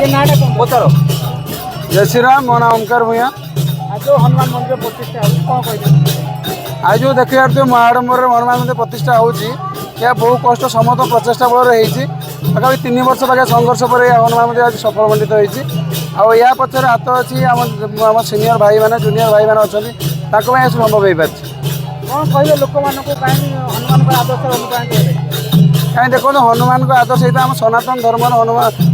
ପଚାର। जय श्री राम। मो नाम ओमकार भूया। जो हनुमान मंदिर प्रतिष्ठा कौन कह आज जो देखिए महाडम्बर हनुमान मंदिर प्रतिष्ठा होची या बहु कष्ट समत प्रचेषा बल पाखापि 3 वर्ष पाखे संघर्ष पर हनुमान मंदिर आज सफल मंडित होती। या पचर हाथ अच्छी आम सीनियर भाई मैंने जूनियर भाई मैंने अच्छा संभव हो पार कौन कहे लोक मान हनुमान आदर्श अनुप्राणित कहीं देखो हनुमान को आदर्श ये आम सनातन धर्म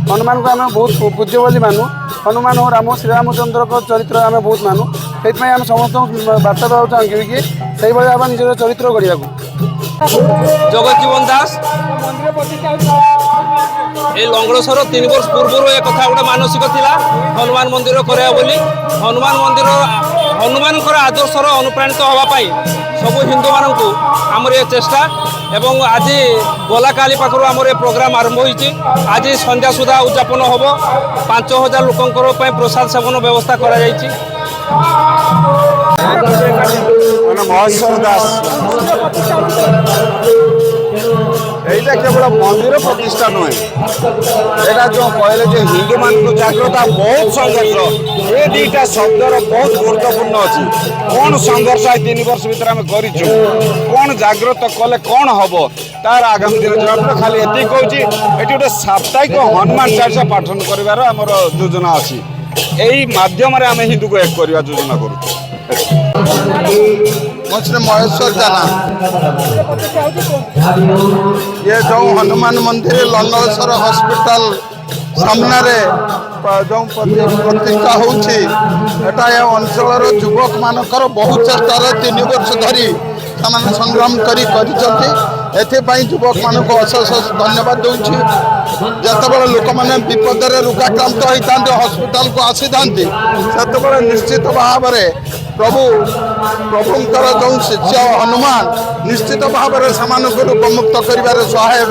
हनुमान को आम बहुत पूज्य बोली मानु। हनुमान हो राम श्रीरामचंद्र को चरित्र आम बहुत मानु से आम समस्त बार्ता देवा चाहिए कि से भाव निज चरित्र करने जगजीवन दास मंदिर प्रतिष्ठा ये लंगड़ेश्वर 3 वर्ष पूर्व एक कथा गोटे मानसिक थिला हनुमान मंदिर करा बोली। हनुमान मंदिर हनुमान आदर्शर अनुप्राणित होगापाई सबू हिंदू मानक आमर ये चेष्टा एवं आज गला काली पाखर आमर ये प्रोग्राम आरंभ होती। आज संध्या सुधा उद्यापन हम 5000 लोकंर प्रसाद सेवन व्यवस्था करा जायछि। महेश्वर दास এইটা কেবল মন্দির প্রতিষ্ঠা নয়, এটা যে কহিলে যে হিন্দু মানুষ জাগ্রতা বহুত সংঘর্ষ এ দুইটা শব্দর বহুত গুরুত্বপূর্ণ অছি। কোন সংঘর্ষ 3 বর্ষ ভিতরে আমি করিছু, কোন জাগ্রত কলে কোন হব তার আগামী দিন জবাব খালি এত কହୁছি। এটি গোটে সাপ্তাহিক হনুমান চালিসা পাঠন করিবার আমার যোজনা আছে। এই মাধ্যমে আমি হিন্দুকে এক করিবা যোজনা করুছি। मुझे महेश्वर जाना ये जो हनुमान मंदिर लंगड़ेश्वर हॉस्पिटल सामने जो प्रतिष्ठा होची अंचल युवक मानकर बहुत चेष्टार 3 वर्ष धरी संग्राम करी युवक मान को अशेष धन्यवाद दूची। जिते लोक मैंने विपद रोगाक्रांत होता हॉस्पिटल को आसी था से निश्चित भाव में प्रभुंकर जो शिष्य हनुमान निश्चित भाव में रोगमुक्त कर सहाय।